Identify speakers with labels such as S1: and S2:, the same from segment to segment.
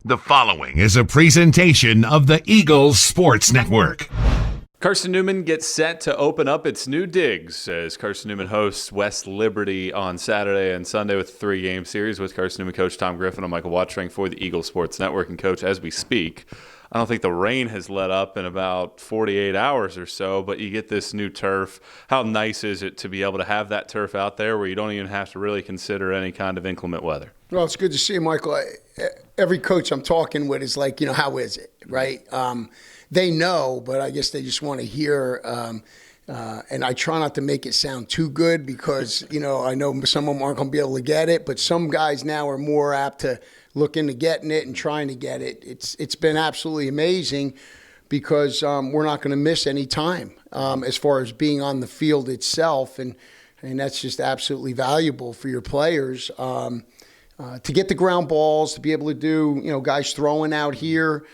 S1: The following is a presentation of the Eagles Sports Network.
S2: Carson-Newman gets set to open up its new digs as Carson-Newman hosts West Liberty on Saturday and Sunday with a 3-game series with Carson-Newman coach Tom Griffin. I'm Michael Watchering for the Eagles Sports Network. And, Coach, as we speak, I don't think the rain has let up in about 48 hours or so, but you get this new turf. How nice is it to be able to have that turf out there where you don't even have to really consider any kind of inclement weather?
S3: Well, it's good to see you, Michael. Every coach I'm talking with is like, how is it, right? They know, but I guess they just want to hear. And I try not to make it sound too good because, I know some of them aren't going to be able to get it, but some guys now are more apt to look into getting it and trying to get it. It's been absolutely amazing because we're not going to miss any time as far as being on the field itself, and that's just absolutely valuable for your players. To get the ground balls, to be able to do, guys throwing out here,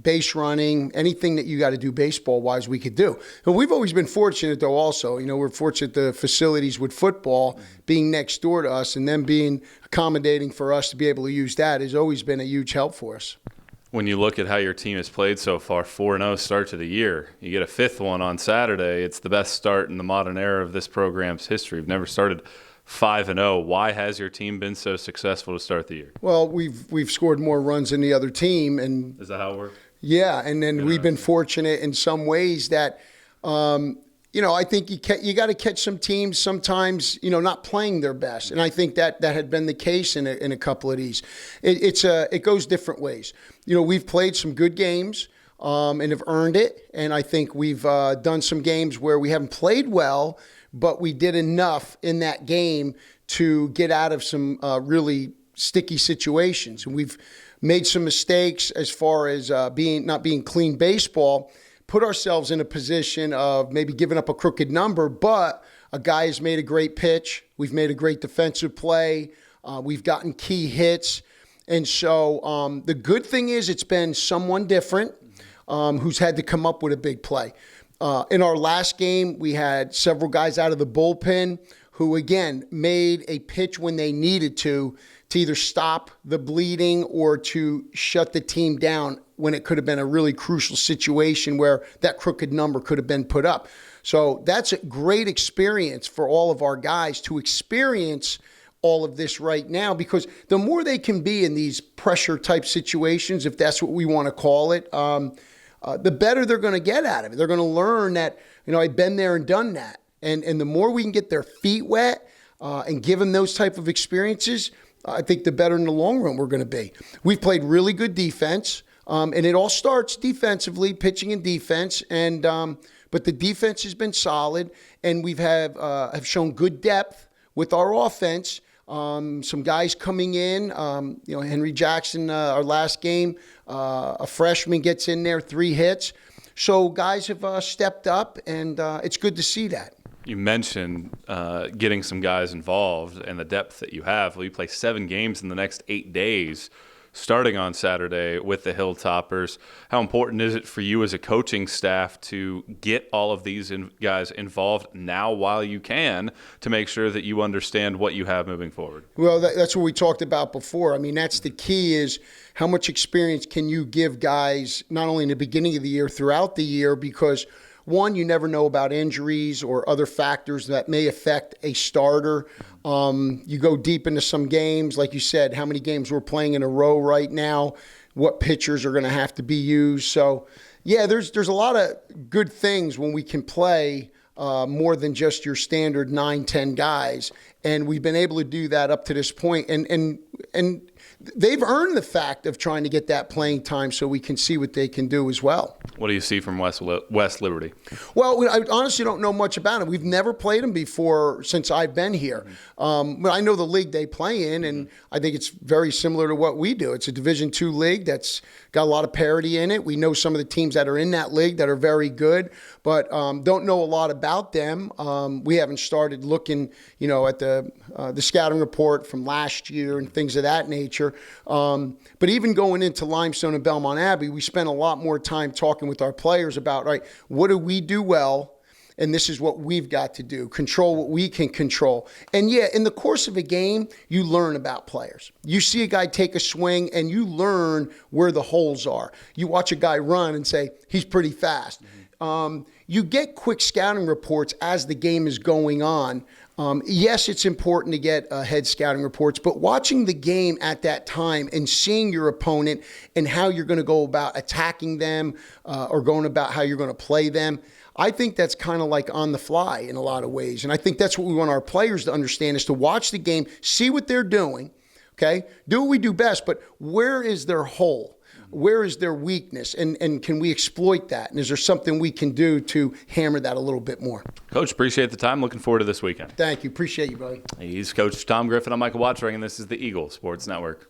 S3: base running, anything that you got to do baseball-wise, we could do. And we've always been fortunate, though, also. We're fortunate the facilities with football being next door to us and them being accommodating for us to be able to use that has always been a huge help for us.
S2: When you look at how your team has played so far, 4-0 start to the year, you get a 5th one on Saturday. It's the best start in the modern era of this program's history. We've never started 5-0. Why has your team been so successful to start the year?
S3: Well, we've scored more runs than the other team, and
S2: is that how it works?
S3: Yeah, and then we've been fortunate in some ways that, I think you got to catch some teams sometimes, not playing their best, and I think that had been the case in a couple of these. It goes different ways. We've played some good games. And have earned it, and I think we've done some games where we haven't played well, but we did enough in that game to get out of some really sticky situations. And we've made some mistakes as far as not being clean baseball, put ourselves in a position of maybe giving up a crooked number, but a guy has made a great pitch. We've made a great defensive play. We've gotten key hits. And so the good thing is it's been someone different who's had to come up with a big play. In our last game, we had several guys out of the bullpen who, again, made a pitch when they needed to either stop the bleeding or to shut the team down when it could have been a really crucial situation where that crooked number could have been put up. So that's a great experience for all of our guys to experience all of this right now, because the more they can be in these pressure type situations, if that's what we want to call it, the better they're going to get out of it. They're going to learn that, I've been there and done that. And the more we can get their feet wet and give them those type of experiences, I think the better in the long run we're going to be. We've played really good defense, and it all starts defensively, pitching and defense. And but the defense has been solid, and we've have shown good depth with our offense. Some guys coming in, Henry Jackson, our last game, a freshman gets in there, 3 hits. So guys have stepped up, and it's good to see that.
S2: You mentioned getting some guys involved and the depth that you have. Well, you play 7 games in the next 8 days, starting on Saturday with the Hilltoppers. How important is it for you as a coaching staff to get all of these guys involved now while you can to make sure that you understand what you have moving forward?
S3: Well, that's what we talked about before. I mean, that's the key, is how much experience can you give guys not only in the beginning of the year, throughout the year, because one, you never know about injuries or other factors that may affect a starter. You go deep into some games, like you said, how many games we're playing in a row right now, what pitchers are going to have to be used. So, yeah, there's a lot of good things when we can play more than just your standard 9-10 guys. And we've been able to do that up to this point. And they've earned the fact of trying to get that playing time so we can see what they can do as well.
S2: What do you see from West Liberty?
S3: Well, I honestly don't know much about them. We've never played them before since I've been here. But I know the league they play in, and I think it's very similar to what we do. It's a Division II league that's got a lot of parity in it. We know some of the teams that are in that league that are very good, but don't know a lot about them. We haven't started looking, at the scouting report from last year and things of that nature. But even going into Limestone and Belmont Abbey, we spent a lot more time talking with our players about, right, what do we do well and this is what we've got to do. Control what we can control. And yeah, in the course of a game, you learn about players. You see a guy take a swing and you learn where the holes are. You watch a guy run and say, he's pretty fast. You get quick scouting reports as the game is going on. Yes, it's important to get head scouting reports, but watching the game at that time and seeing your opponent and how you're going to go about attacking them or going about how you're going to play them, I think that's kind of like on the fly in a lot of ways. And I think that's what we want our players to understand, is to watch the game, see what they're doing, okay? Do what we do best, but where is their hole? Where is their weakness? And can we exploit that? And is there something we can do to hammer that a little bit more?
S2: Coach, appreciate the time. Looking forward to this weekend.
S3: Thank you. Appreciate you, buddy.
S2: He's Coach Tom Griffin. I'm Michael Watchering, and this is the Eagle Sports Network.